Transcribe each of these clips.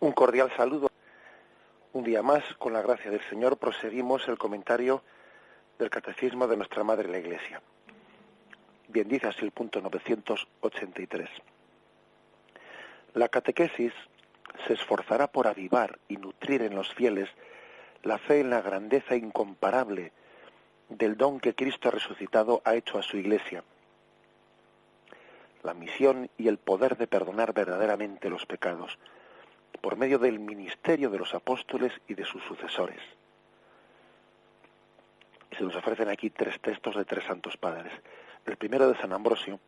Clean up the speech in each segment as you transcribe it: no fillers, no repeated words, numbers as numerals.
Un cordial saludo. Un día más, con la gracia del Señor, proseguimos el comentario del Catecismo de nuestra Madre la Iglesia. Bien, dice así el punto 983. La catequesis se esforzará por avivar y nutrir en los fieles la fe en la grandeza incomparable del don que Cristo resucitado ha hecho a su Iglesia, la misión y el poder de perdonar verdaderamente los pecados, por medio del ministerio de los apóstoles y de sus sucesores. Se nos ofrecen aquí 3 textos de 3 santos padres. El primero de San Ambrosio: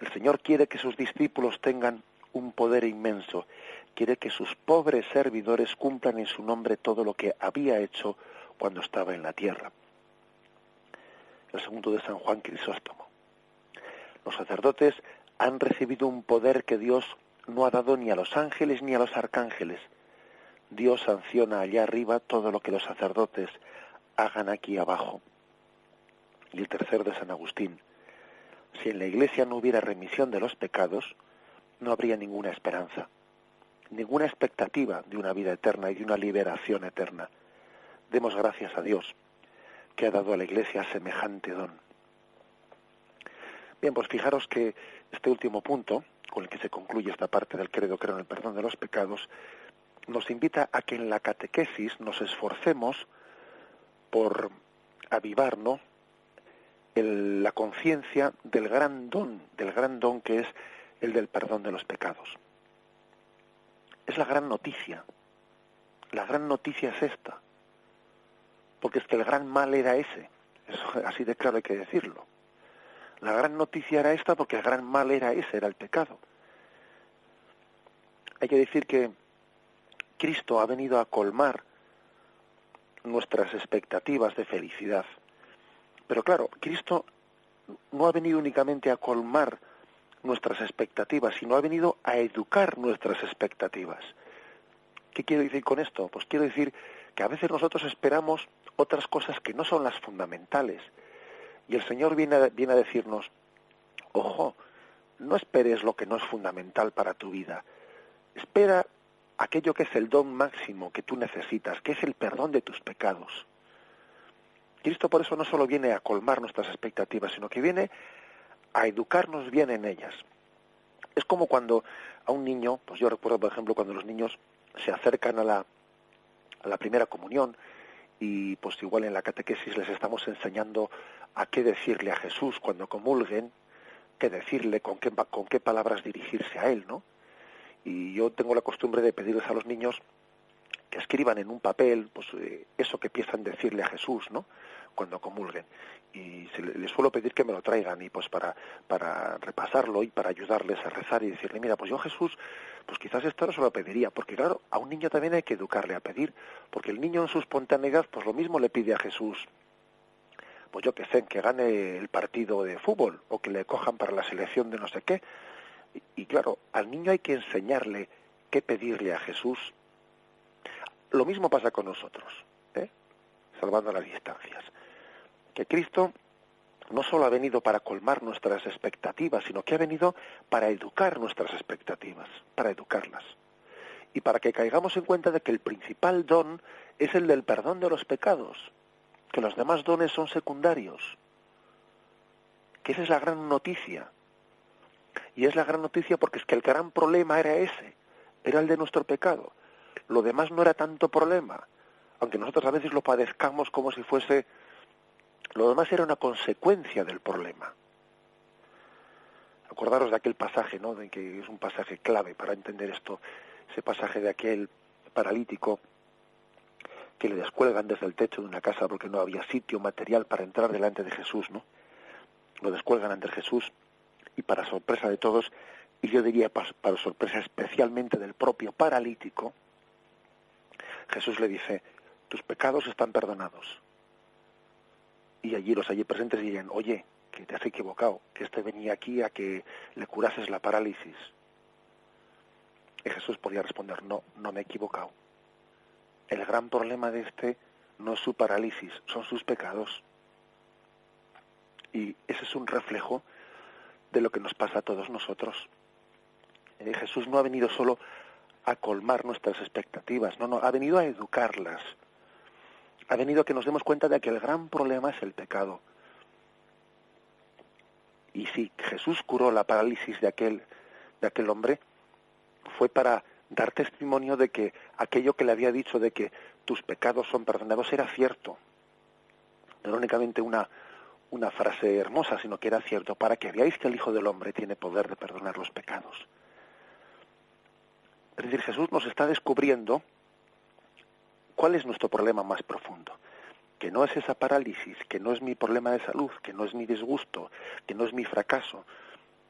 el Señor quiere que sus discípulos tengan un poder inmenso, quiere que sus pobres servidores cumplan en su nombre todo lo que había hecho cuando estaba en la tierra. El segundo de San Juan Crisóstomo: los sacerdotes han recibido un poder que Dios no ha dado ni a los ángeles ni a los arcángeles. Dios sanciona allá arriba todo lo que los sacerdotes hagan aquí abajo. Y el tercero de San Agustín: si en la Iglesia no hubiera remisión de los pecados, no habría ninguna esperanza, ninguna expectativa de una vida eterna y de una liberación eterna. Demos gracias a Dios, que ha dado a la Iglesia semejante don. Bien, pues fijaros que este último punto, con el que se concluye esta parte del credo, creo en el perdón de los pecados, nos invita a que en la catequesis nos esforcemos por avivar, ¿no?, la conciencia del gran don que es el del perdón de los pecados. Es la gran noticia es esta, porque es que el gran mal era ese, eso, así de claro hay que decirlo. La gran noticia era esta porque el gran mal era ese, era el pecado. Hay que decir que Cristo ha venido a colmar nuestras expectativas de felicidad. Pero claro, Cristo no ha venido únicamente a colmar nuestras expectativas, sino ha venido a educar nuestras expectativas. ¿Qué quiero decir con esto? Pues quiero decir que a veces nosotros esperamos otras cosas que no son las fundamentales. Y el Señor viene a decirnos: ojo, no esperes lo que no es fundamental para tu vida. Espera aquello que es el don máximo que tú necesitas, que es el perdón de tus pecados. Cristo por eso no solo viene a colmar nuestras expectativas, sino que viene a educarnos bien en ellas. Es como cuando a un niño, pues yo recuerdo por ejemplo cuando los niños se acercan a la primera comunión, y pues igual en la catequesis les estamos enseñando a qué decirle a Jesús cuando comulguen, qué decirle, con qué palabras dirigirse a él, ¿no? Y yo tengo la costumbre de pedirles a los niños que escriban en un papel pues eso que piensan decirle a Jesús, ¿no?, cuando comulguen. Y les suelo pedir que me lo traigan, y pues para repasarlo y para ayudarles a rezar y decirle: mira, pues yo a Jesús, pues quizás esto no se lo pediría, porque claro, a un niño también hay que educarle a pedir, porque el niño en su espontaneidad pues lo mismo le pide a Jesús, pues yo que sé, que gane el partido de fútbol, o que le cojan para la selección de no sé qué. Y claro, al niño hay que enseñarle qué pedirle a Jesús. Lo mismo pasa con nosotros, salvando las distancias. Que Cristo no solo ha venido para colmar nuestras expectativas, sino que ha venido para educar nuestras expectativas, para educarlas. Y para que caigamos en cuenta de que el principal don es el del perdón de los pecados, que los demás dones son secundarios. Que esa es la gran noticia. Y es la gran noticia porque es que el gran problema era ese, era el de nuestro pecado. Lo demás no era tanto problema, aunque nosotros a veces lo padezcamos como si fuese... Lo demás era una consecuencia del problema. Acordaros de aquel pasaje, ¿no?, de que es un pasaje clave para entender esto, ese pasaje de aquel paralítico que le descuelgan desde el techo de una casa porque no había sitio material para entrar delante de Jesús, ¿no? Lo descuelgan ante Jesús, y para sorpresa de todos, y yo diría para sorpresa especialmente del propio paralítico, Jesús le dice: tus pecados están perdonados. Y allí los allí presentes dirían: oye, que te has equivocado, que este venía aquí a que le curases la parálisis. Y Jesús podía responder: no me he equivocado. El gran problema de este no es su parálisis, son sus pecados. Y ese es un reflejo de lo que nos pasa a todos nosotros. Jesús no ha venido solo a colmar nuestras expectativas, no, ha venido a educarlas, ha venido a que nos demos cuenta de que el gran problema es el pecado. Y si Jesús curó la parálisis de aquel hombre, fue para dar testimonio de que aquello que le había dicho de que tus pecados son perdonados era cierto. No era únicamente una frase hermosa, sino que era cierto, para que veáis que el Hijo del Hombre tiene poder de perdonar los pecados. Es decir, Jesús nos está descubriendo cuál es nuestro problema más profundo. Que no es esa parálisis, que no es mi problema de salud, que no es mi disgusto, que no es mi fracaso,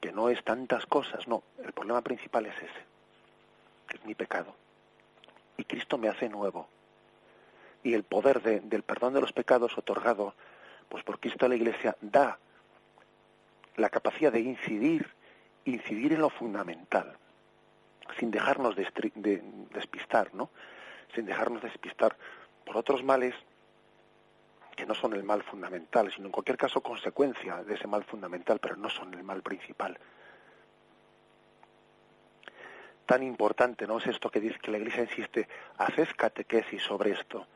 que no es tantas cosas, no. El problema principal es ese, que es mi pecado. Y Cristo me hace nuevo. Y el poder del perdón de los pecados otorgado pues por Cristo a la Iglesia da la capacidad de incidir en lo fundamental, sin dejarnos despistar, ¿no? Sin dejarnos despistar por otros males que no son el mal fundamental, sino en cualquier caso consecuencia de ese mal fundamental, pero no son el mal principal. Tan importante, ¿no? Es esto que dice que la Iglesia insiste, haced catequesis sobre esto,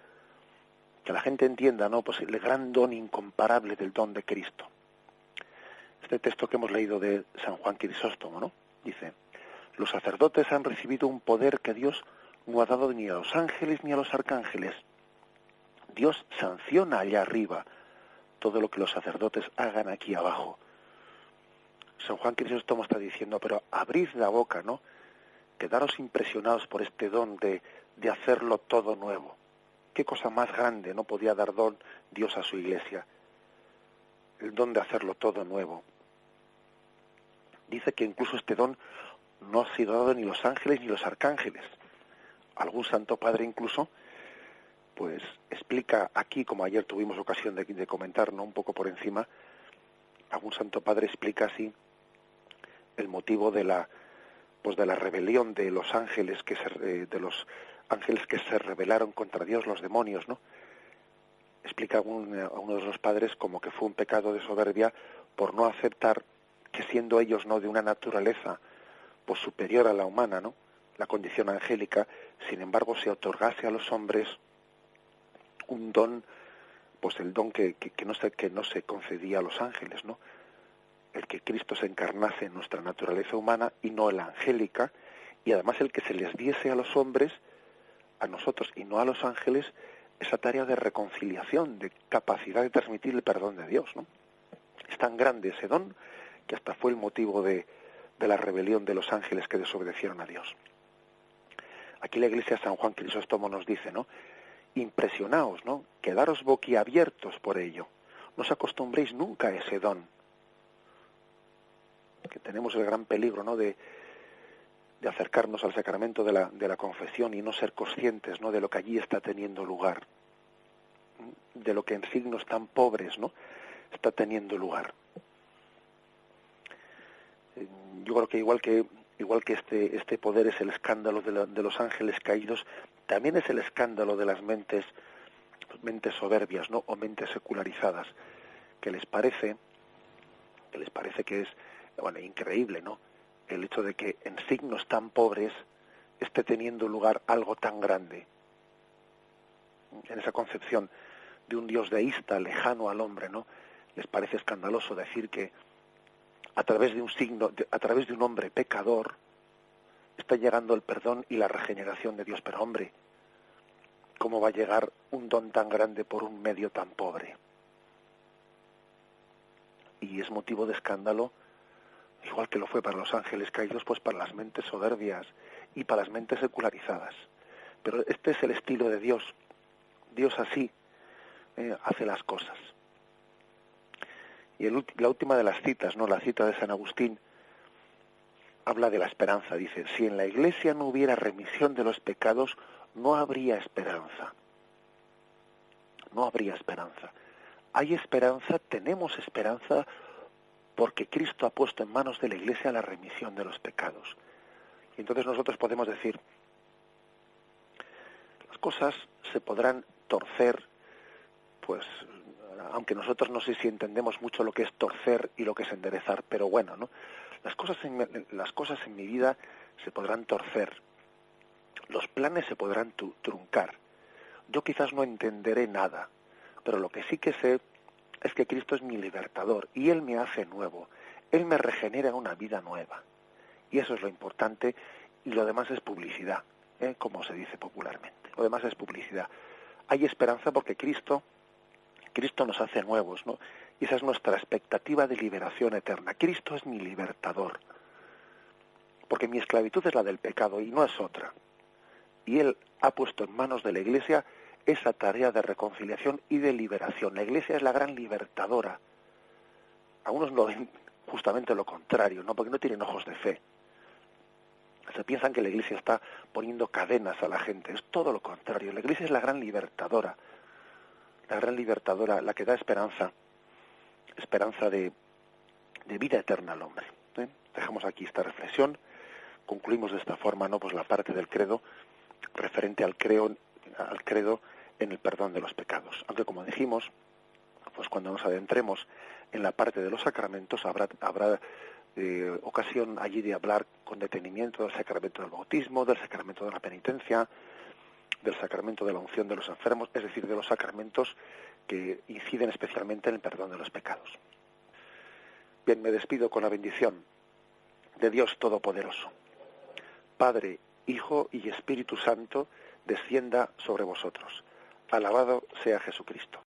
que la gente entienda, ¿no? Pues el gran don incomparable del don de Cristo. Este texto que hemos leído de San Juan Crisóstomo, ¿no? Dice, los sacerdotes han recibido un poder que Dios no ha dado ni a los ángeles ni a los arcángeles. Dios sanciona allá arriba todo lo que los sacerdotes hagan aquí abajo. San Juan Crisóstomo está diciendo, pero abrid la boca, ¿no? Quedaros impresionados por este don de hacerlo todo nuevo. ¿Qué cosa más grande no podía dar don Dios a su Iglesia? El don de hacerlo todo nuevo. Dice que incluso este don no ha sido dado ni los ángeles ni los arcángeles. Algún santo padre incluso, pues explica aquí, como ayer tuvimos ocasión de comentar, ¿no? Un poco por encima, algún santo padre explica así el motivo de la rebelión de los ángeles que se rebelaron contra Dios, los demonios, ¿no? Explica a uno de los padres como que fue un pecado de soberbia por no aceptar que siendo ellos, ¿no?, de una naturaleza pues superior a la humana, ¿no?, la condición angélica, sin embargo se otorgase a los hombres un don, pues el don que no se concedía a los ángeles, ¿no? El que Cristo se encarnase en nuestra naturaleza humana y no en la angélica, y además el que se les diese a los hombres, a nosotros y no a los ángeles, esa tarea de reconciliación, de capacidad de transmitir el perdón de Dios, ¿no? Es tan grande ese don que hasta fue el motivo de la rebelión de los ángeles que desobedecieron a Dios. Aquí la Iglesia San Juan Crisóstomo nos dice, ¿no? Impresionaos, ¿no? Quedaros boquiabiertos por ello. No os acostumbréis nunca a ese don. Que tenemos el gran peligro, ¿no?, de acercarnos al sacramento de la confesión y no ser conscientes, ¿no?, de lo que allí está teniendo lugar, de lo que en signos tan pobres, ¿no?, está teniendo lugar. Yo creo que igual que este poder es el escándalo de los ángeles caídos, también es el escándalo de las mentes soberbias, ¿no?, o mentes secularizadas, que les parece que es, bueno, increíble, ¿no?, el hecho de que en signos tan pobres esté teniendo lugar algo tan grande. En esa concepción de un Dios deísta, lejano al hombre, ¿no?, les parece escandaloso decir que a través de un signo, a través de un hombre pecador, está llegando el perdón y la regeneración de Dios. Pero hombre, ¿cómo va a llegar un don tan grande por un medio tan pobre? Y es motivo de escándalo, igual que lo fue para los ángeles caídos, pues para las mentes soberbias y para las mentes secularizadas. Pero este es el estilo de Dios. Dios así hace las cosas. Y la última de las citas, ¿no?, la cita de San Agustín, habla de la esperanza. Dice, si en la Iglesia no hubiera remisión de los pecados, no habría esperanza. No habría esperanza. Hay esperanza, tenemos esperanza, porque Cristo ha puesto en manos de la Iglesia la remisión de los pecados. Y entonces nosotros podemos decir, las cosas se podrán torcer, pues, aunque nosotros no sé si entendemos mucho lo que es torcer y lo que es enderezar, pero bueno, ¿no? Las cosas en mi vida se podrán torcer, Los planes se podrán truncar. Yo quizás no entenderé nada, pero lo que sí que sé es que Cristo es mi libertador y Él me hace nuevo. Él me regenera una vida nueva. Y eso es lo importante, y lo demás es publicidad, como se dice popularmente. Lo demás es publicidad. Hay esperanza porque Cristo nos hace nuevos, ¿no? Y esa es nuestra expectativa de liberación eterna. Cristo es mi libertador, porque mi esclavitud es la del pecado y no es otra. Y Él ha puesto en manos de la Iglesia esa tarea de reconciliación y de liberación. La Iglesia es la gran libertadora. Algunos lo ven justamente lo contrario, ¿no? Porque no tienen ojos de fe. Se piensan que la Iglesia está poniendo cadenas a la gente. Es todo lo contrario. La Iglesia es la gran libertadora, la que da esperanza de vida eterna al hombre. Dejamos aquí esta reflexión. Concluimos de esta forma, ¿no? Pues la parte del credo referente al credo en el perdón de los pecados. Aunque, como dijimos, pues cuando nos adentremos en la parte de los sacramentos habrá ocasión allí de hablar con detenimiento del sacramento del bautismo, del sacramento de la penitencia, del sacramento de la unción de los enfermos, es decir, de los sacramentos que inciden especialmente en el perdón de los pecados. Bien, me despido con la bendición de Dios Todopoderoso. Padre, Hijo y Espíritu Santo, descienda sobre vosotros. Alabado sea Jesucristo.